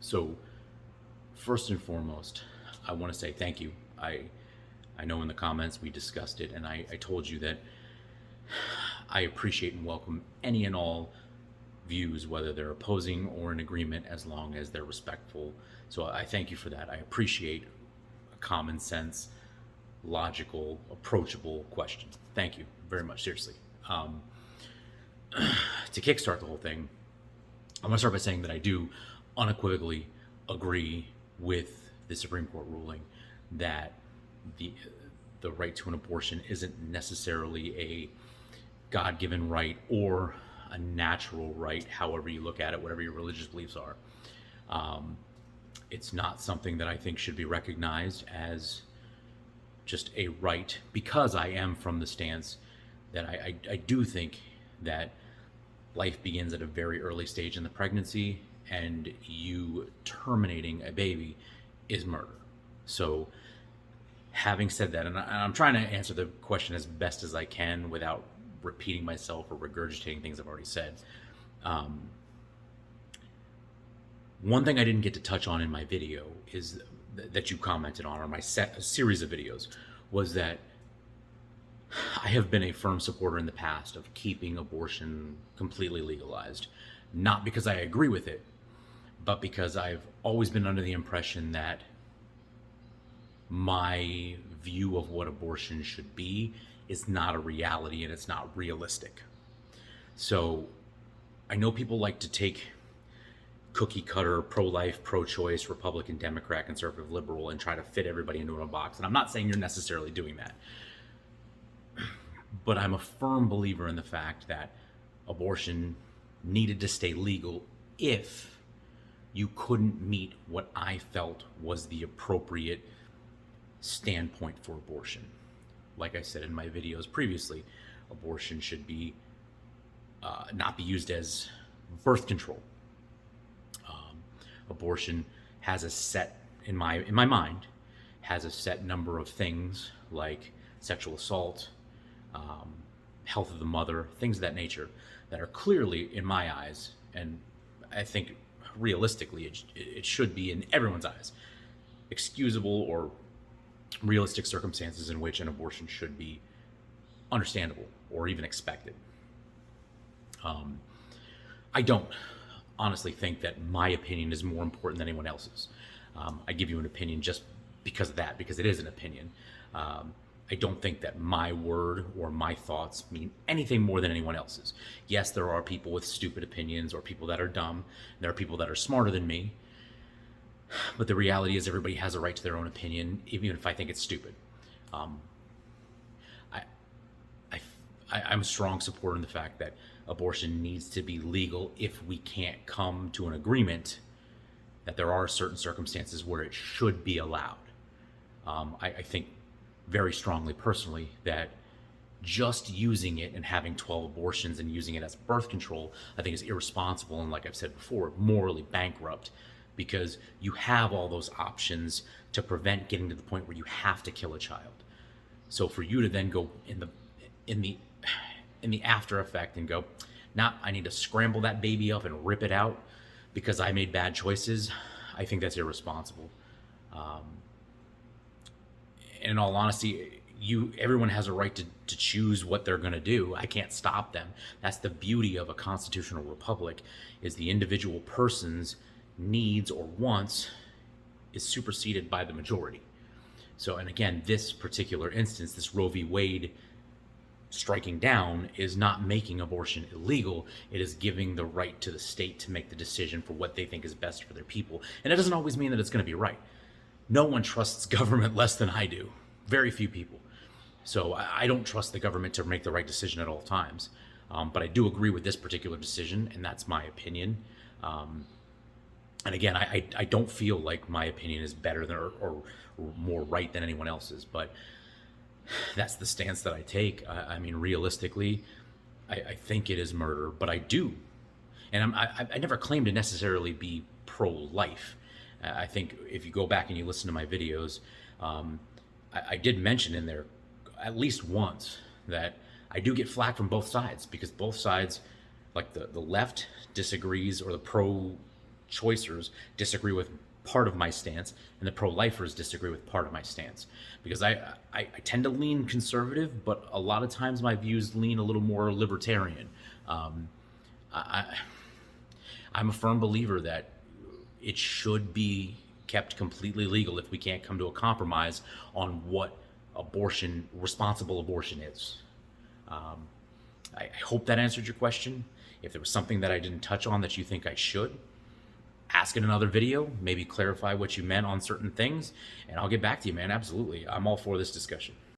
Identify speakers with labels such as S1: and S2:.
S1: So, first and foremost, I want to say thank you. I know in the comments we discussed it, and I told you that I appreciate and welcome any and all views, whether they're opposing or in agreement, as long as they're respectful. So I thank you for that. I appreciate a common sense, logical, approachable question. Thank you very much, seriously. Um, to kickstart the whole thing, I'm going to start by saying that I do unequivocally agree with the Supreme Court ruling that the the right to an abortion isn't necessarily a God-given right or a natural right, however you look at it, whatever your religious beliefs are. Um, it's not something that I think should be recognized as just a right, because I am from the stance that I do think that life begins at a very early stage in the pregnancy, and you terminating a baby is murder. So, having said that, and I'm trying to answer the question as best as I can without repeating myself or regurgitating things I've already said. Um, One thing I didn't get to touch on in my video is that you commented on, or my a series of videos, was that I have been a firm supporter in the past of keeping abortion completely legalized. Not because I agree with it, but because I've always been under the impression that my view of what abortion should be is not a reality and it's not realistic. So I know people like to take cookie cutter, pro life, pro choice, Republican, Democrat, conservative, liberal, and try to fit everybody into a box. And I'm not saying you're necessarily doing that. But I'm a firm believer in the fact that abortion needed to stay legal if you couldn't meet what I felt was the appropriate standpoint for abortion. Like I said in my videos previously, abortion should be not be used as birth control. Abortion has a set in my mind has a set number of things like sexual assault, um, health of the mother, things of that nature that are clearly, in my eyes, and I think realistically it should be in everyone's eyes, excusable or realistic circumstances in which an abortion should be understandable or even expected. Um, I don't honestly think that my opinion is more important than anyone else's. I give you an opinion just because of that, because it is an opinion. Um, I don't think that my word or my thoughts mean anything more than anyone else's. Yes, there are people with stupid opinions or people that are dumb. There are people that are smarter than me. But the reality is, everybody has a right to their own opinion, even if I think it's stupid. Um, I, I'm a strong supporter in the fact that abortion needs to be legal if we can't come to an agreement that there are certain circumstances where it should be allowed. I think very strongly personally that just using it and having 12 abortions and using it as birth control, I think is irresponsible and, like I've said before, morally bankrupt, because you have all those options to prevent getting to the point where you have to kill a child. So for you to then go in the in the after effect and go, nah, I need to scramble that baby up and rip it out because I made bad choices, I think that's irresponsible. Um, and in all honesty, everyone has a right to choose what they're going to do. I can't stop them. That's the beauty of a constitutional republic, is the individual person's needs or wants is superseded by the majority. So, and again, this particular instance, this Roe v. Wade striking down, is not making abortion illegal. It is giving the right to the state to make the decision for what they think is best for their people. And it doesn't always mean that it's going to be right. No one trusts government less than I do. Very few people. So I don't trust the government to make the right decision at all times. But I do agree with this particular decision, and that's my opinion. And again, I don't feel like my opinion is better than or more right than anyone else's, but that's the stance that I take. I mean, realistically, I think it is murder, but I do, and I never claim to necessarily be pro-life. I think if you go back and you listen to my videos, I did mention in there at least once that I do get flack from both sides, because both sides, like the left disagrees, or the pro choicers disagree with part of my stance, and the pro-lifers disagree with part of my stance. Because I tend to lean conservative, but a lot of times my views lean a little more libertarian. I, I'm a firm believer that it should be kept completely legal if we can't come to a compromise on what responsible abortion is. I hope that answered your question. If there was something that I didn't touch on that you think I should, ask in another video, maybe clarify what you meant on certain things, and I'll get back to you, man. Absolutely. I'm all for this discussion.